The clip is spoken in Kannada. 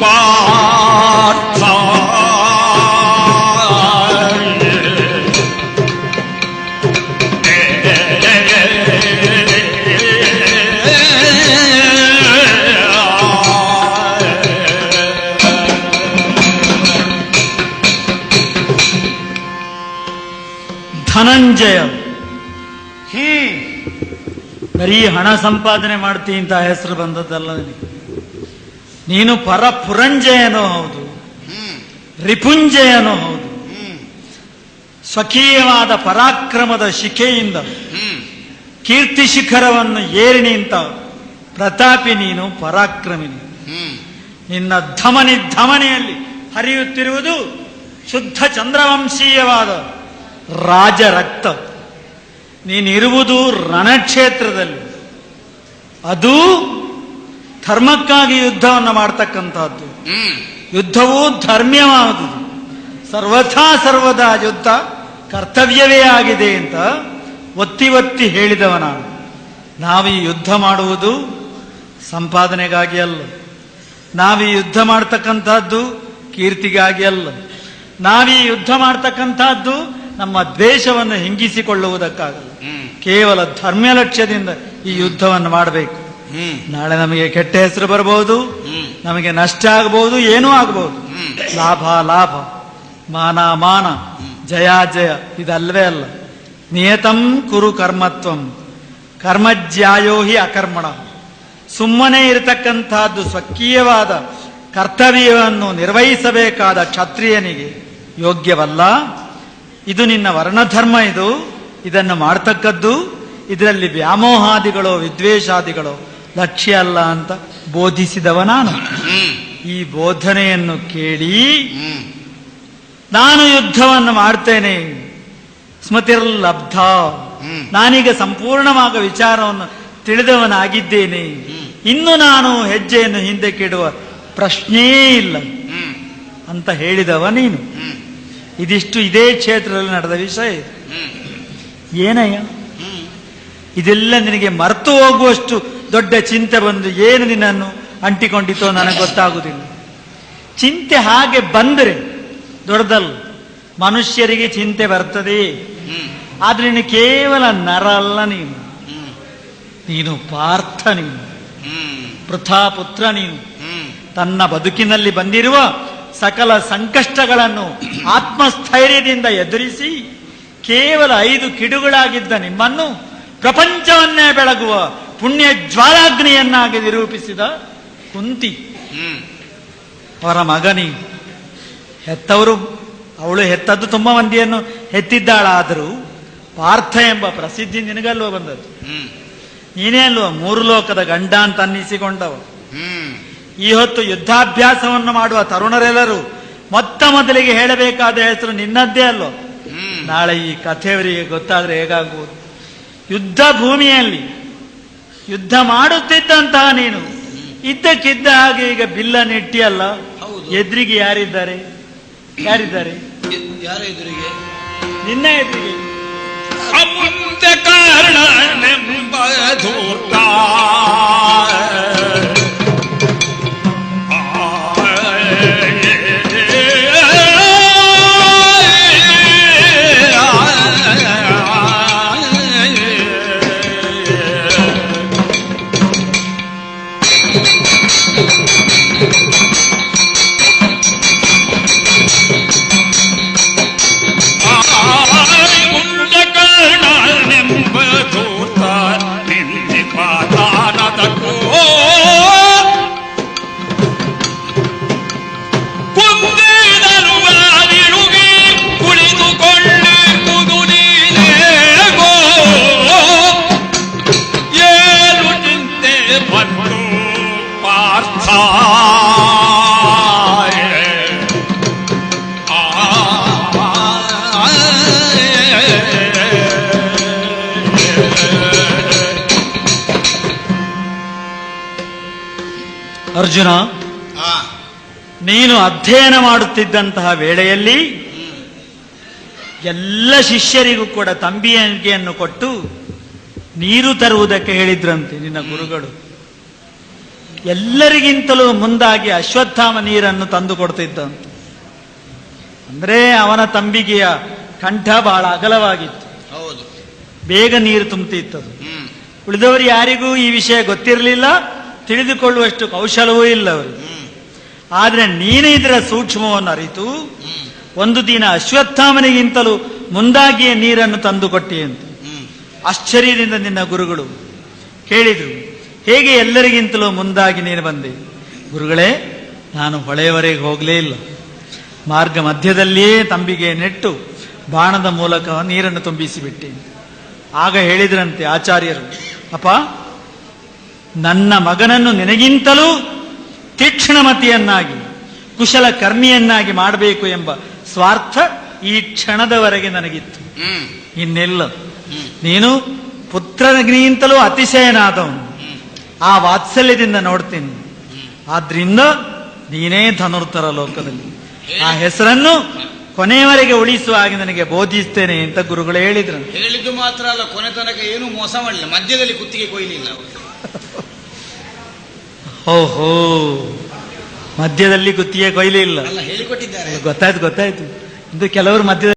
ಪಾರ್ಥ ಧನಂಜಯ. ಬರೀ ಹಣ ಸಂಪಾದನೆ ಮಾಡ್ತೀನಿ ಅಂತ ಹೆಸರು ಬಂದದ್ದಲ್ಲ ನಿನಗೆ. ನೀನು ಪರಪುರಂಜಯನೂ ಹೌದು, ರಿಪುಂಜಯನೂ ಹೌದು. ಸ್ವಕೀಯವಾದ ಪರಾಕ್ರಮದ ಶಿಖೆಯಿಂದ ಕೀರ್ತಿ ಶಿಖರವನ್ನು ಏರಿ ನಿಂತ ಪ್ರತಾಪಿ ನೀನು, ಪರಾಕ್ರಮಿನಿ. ನಿನ್ನ ಧಮನಿಯಲ್ಲಿ ಹರಿಯುತ್ತಿರುವುದು ಶುದ್ಧ ಚಂದ್ರವಂಶೀಯವಾದ ರಾಜ ರಕ್ತ. ನೀನಿರುವುದು ರಣಕ್ಷೇತ್ರದಲ್ಲಿ, ಅದು ಧರ್ಮಕ್ಕಾಗಿ ಯುದ್ಧವನ್ನು ಮಾಡ್ತಕ್ಕಂಥದ್ದು. ಯುದ್ಧವೂ ಧರ್ಮ್ಯವಾದುದು. ಸರ್ವಥಾ ಸರ್ವದಾ ಯುದ್ಧ ಕರ್ತವ್ಯವೇ ಆಗಿದೆ ಅಂತ ಒತ್ತಿ ಒತ್ತಿ ಹೇಳಿದವ ನಾನು. ನಾವೀ ಯುದ್ಧ ಮಾಡುವುದು ಸಂಪಾದನೆಗಾಗಿ ಅಲ್ಲ, ನಾವೀ ಯುದ್ಧ ಮಾಡ್ತಕ್ಕಂಥದ್ದು ಕೀರ್ತಿಗಾಗಿ ಅಲ್ಲ, ನಾವೀ ಯುದ್ಧ ಮಾಡ್ತಕ್ಕಂಥದ್ದು ನಮ್ಮ ದ್ವೇಷವನ್ನು ಹಿಂಗಿಸಿಕೊಳ್ಳುವುದಕ್ಕಾಗಲ್ಲ. ಕೇವಲ ಧರ್ಮ ಲಕ್ಷ್ಯದಿಂದ ಈ ಯುದ್ಧವನ್ನು ಮಾಡಬೇಕು. ನಾಳೆ ನಮಗೆ ಕೆಟ್ಟ ಹೆಸರು ಬರಬಹುದು, ನಮಗೆ ನಷ್ಟ ಆಗಬಹುದು, ಏನೂ ಆಗಬಹುದು. ಲಾಭ ಲಾಭ, ಮಾನ ಮಾನ, ಜಯ ಜಯ ಇದಲ್ವೇ ಅಲ್ಲ. ನಿಯತಂ ಕುರು ಕರ್ಮತ್ವಂ ಕರ್ಮಜ್ಯಾಯೋ ಹಿ ಅಕರ್ಮಣ. ಸುಮ್ಮನೆ ಇರತಕ್ಕಂತಹದ್ದು ಸ್ವಕೀಯವಾದ ಕರ್ತವ್ಯವನ್ನು ನಿರ್ವಹಿಸಬೇಕಾದ ಕ್ಷತ್ರಿಯನಿಗೆ ಯೋಗ್ಯವಲ್ಲ. ಇದು ನಿನ್ನ ವರ್ಣಧರ್ಮ, ಇದನ್ನು ಮಾಡ್ತಕ್ಕದ್ದು. ಇದರಲ್ಲಿ ವ್ಯಾಮೋಹಾದಿಗಳೋ ವಿದ್ವೇಷಾದಿಗಳೋ ಲಕ್ಷ್ಯ ಅಲ್ಲ ಅಂತ ಬೋಧಿಸಿದವ ನಾನು. ಈ ಬೋಧನೆಯನ್ನು ಕೇಳಿ ನಾನು ಯುದ್ಧವನ್ನು ಮಾಡ್ತೇನೆ, ಸ್ಮೃತಿರ್ಲಬ್ಧ, ನಾನೀಗ ಸಂಪೂರ್ಣವಾದ ವಿಚಾರವನ್ನು ತಿಳಿದವನಾಗಿದ್ದೇನೆ, ಇನ್ನು ನಾನು ಹೆಜ್ಜೆಯನ್ನು ಹಿಂದೆ ಕೆಡುವ ಪ್ರಶ್ನೆಯೇ ಇಲ್ಲ ಅಂತ ಹೇಳಿದವ ನೀನು. ಇದಿಷ್ಟು ಇದೇ ಕ್ಷೇತ್ರದಲ್ಲಿ ನಡೆದ ವಿಷಯ ಇದು. ಏನಯ್ಯ ಇದೆಲ್ಲ ನಿನಗೆ ಮರೆತು ಹೋಗುವಷ್ಟು ದೊಡ್ಡ ಚಿಂತೆ ಬಂದು ಏನು ನಿನ್ನನ್ನು ಅಂಟಿಕೊಂಡಿತೋ ನನಗೆ ಗೊತ್ತಾಗುವುದಿಲ್ಲ. ಚಿಂತೆ ಹಾಗೆ ಬಂದರೆ ದೊಡ್ಡದಲ್ಲ, ಮನುಷ್ಯರಿಗೆ ಚಿಂತೆ ಬರ್ತದೆ. ಆದ್ರೆ ನೀನು ಕೇವಲ ನರ ಅಲ್ಲ, ನೀನು ಪಾರ್ಥ, ನೀನು ಪೃಥಾಪುತ್ರ. ನೀನು ತನ್ನ ಬದುಕಿನಲ್ಲಿ ಬಂದಿರುವ ಸಕಲ ಸಂಕಷ್ಟಗಳನ್ನು ಆತ್ಮಸ್ಥೈರ್ಯದಿಂದ ಎದುರಿಸಿ ಕೇವಲ 5 ಕಿಡುಗಳಾಗಿದ್ದ ನಿಮ್ಮನ್ನು ಪ್ರಪಂಚವನ್ನೇ ಬೆಳಗುವ ಪುಣ್ಯ ಜ್ವಾಲಾಗ್ನಿಯನ್ನಾಗಿ ನಿರೂಪಿಸಿದ ಕುಂತಿ. ಅವರ ಮಗನಿ ಹೆತ್ತವರು, ಅವಳು ಹೆತ್ತದ್ದು ತುಂಬ ಮಂದಿಯನ್ನು ಹೆತ್ತಿದ್ದಾಳಾದರೂ ಪಾರ್ಥ ಎಂಬ ಪ್ರಸಿದ್ಧಿ ನಿನಗಲ್ವ ಬಂದದ್ದು. ನೀನೇ ಅಲ್ವ 3 ಲೋಕದ ಗಂಡ ಅಂತ ಅನ್ನಿಸಿಕೊಂಡವ. ಈ ಹೊತ್ತು ಯುದ್ಧಾಭ್ಯಾಸವನ್ನು ಮಾಡುವ ತರುಣರೆಲ್ಲರೂ ಮೊದಲಿಗೆ ಹೇಳಬೇಕಾದ ಹೆಸರು ನಿನ್ನದ್ದೇ ಅಲ್ವ. ನಾಳೆ ಈ ಕಥೆಯವರಿಗೆ ಗೊತ್ತಾದ್ರೆ ಹೇಗಾಗುವುದು? ಯುದ್ಧ ಭೂಮಿಯಲ್ಲಿ ಯುದ್ಧ ಮಾಡುತ್ತಿದ್ದಂತಹ ನೀನು ಇದ್ದಕ್ಕಿದ್ದ ಹಾಗೆ ಈಗ ಬಿಲ್ಲ ನೆಟ್ಟಿಯಲ್ಲ. ಎದುರಿಗೆ ಯಾರಿದ್ದಾರೆ? ಯಾರ ಎದುರಿಗೆ? ನಿನ್ನ ಎದುರಿಗೆ. ಮುಂದೆ ಕಾರಣನೆಂಬ ಧೂತ ಅರ್ಜುನ, ನೀನು ಅಧ್ಯಯನ ಮಾಡುತ್ತಿದ್ದಂತಹ ವೇಳೆಯಲ್ಲಿ ಎಲ್ಲ ಶಿಷ್ಯರಿಗೂ ಕೂಡ ತಂಬಿಯಂಗೆಯನ್ನು ಕೊಟ್ಟು ನೀರು ತರುವುದಕ್ಕೆ ಹೇಳಿದ್ರಂತೆ ನಿನ್ನ ಗುರುಗಳು. ಎಲ್ಲರಿಗಿಂತಲೂ ಮುಂದಾಗಿ ಅಶ್ವತ್ಥಾಮ ನೀರನ್ನು ತಂದು ಕೊಡ್ತಿದ್ದಂತೆ. ಅಂದ್ರೆ ಅವನ ತಂಬಿಗೆಯ ಕಂಠ ಬಹಳ ಅಗಲವಾಗಿತ್ತು, ಹೌದು. ಬೇಗ ನೀರು ತುಂಬುತ್ತಿತ್ತದು. ಹ್ಮ್ ಉಳಿದವರು ಯಾರಿಗೂ ಈ ವಿಷಯ ಗೊತ್ತಿರಲಿಲ್ಲ, ತಿಳಿದುಕೊಳ್ಳುವಷ್ಟು ಕೌಶಲವೂ ಇಲ್ಲ ಅವರಿಗೆ. ಹ್ಮ್ ಆದ್ರೆ ನೀನು ಇದರ ಸೂಕ್ಷ್ಮವನ್ನು ಅರಿತು ಹ್ಮ್ ಒಂದು ದಿನ ಅಶ್ವತ್ಥಾಮನಿಗಿಂತಲೂ ಮುಂದಾಗಿಯೇ ನೀರನ್ನು ತಂದು ಕೊಟ್ಟಿಯಂತೆ. ಹ್ಮ್ ಆಶ್ಚರ್ಯದಿಂದ ನಿನ್ನ ಗುರುಗಳು ಕೇಳಿದ್ರು, ಹೇಗೆ ಎಲ್ಲರಿಗಿಂತಲೂ ಮುಂದಾಗಿ ನೀನು ಬಂದೆ? ಗುರುಗಳೇ, ನಾನು ಹೊಳೆಯವರೆಗೆ ಹೋಗಲೇ ಇಲ್ಲ, ಮಾರ್ಗ ಮಧ್ಯದಲ್ಲಿಯೇ ತಂಬಿಗೆ ನೆಟ್ಟು ಬಾಣದ ಮೂಲಕ ನೀರನ್ನು ತುಂಬಿಸಿಬಿಟ್ಟೆ. ಆಗ ಹೇಳಿದ್ರಂತೆ ಆಚಾರ್ಯರು, ಅಪ್ಪ, ನನ್ನ ಮಗನನ್ನು ನಿನಗಿಂತಲೂ ತೀಕ್ಷ್ಣಮತಿಯನ್ನಾಗಿ ಕುಶಲ ಕರ್ಮಿಯನ್ನಾಗಿ ಮಾಡಬೇಕು ಎಂಬ ಸ್ವಾರ್ಥ ಈ ಕ್ಷಣದವರೆಗೆ ನನಗಿತ್ತು. ಹ್ಮ್ ಇನ್ನೆಲ್ಲ ಹ್ಮ್ ನೀನು ಪುತ್ರನಿಗಿಂತಲೂ ಅತಿಶಯನಾದವನು, ಆ ವಾತ್ಸಲ್ಯದಿಂದ ನೋಡ್ತೀನಿ. ಆದ್ರಿಂದ ನೀನೇ ಧನುರ್ಧರ ಲೋಕದಲ್ಲಿ, ಆ ಹೆಸರನ್ನು ಕೊನೆಯವರೆಗೆ ಉಳಿಸುವ ಹಾಗೆ ನನಗೆ ಬೋಧಿಸ್ತೇನೆ ಅಂತ ಗುರುಗಳು ಹೇಳಿದ್ರು. ಹೇಳಿದ್ದು ಮಾತ್ರ ಅಲ್ಲ, ಕೊನೆ ತನಕ ಏನು ಮೋಸ ಮಾಡಲಿಲ್ಲ, ಮಧ್ಯದಲ್ಲಿ ಕುತ್ತಿಗೆ ಕೊಯ್ಲಿಲ್ಲ ಅವರು. ಓಹೋ, ಮಧ್ಯದಲ್ಲಿ ಕುತ್ತಿಗೆ ಕೊಯ್ಲಿಲ್ಲ. ಅಲ್ಲ, ಹೇಳಿಕೊಟ್ಟಿದ್ದಾರೆ. ಗೊತ್ತಾಯ್ತು ಇದು ಕೆಲವರು ಮಧ್ಯದಲ್ಲಿ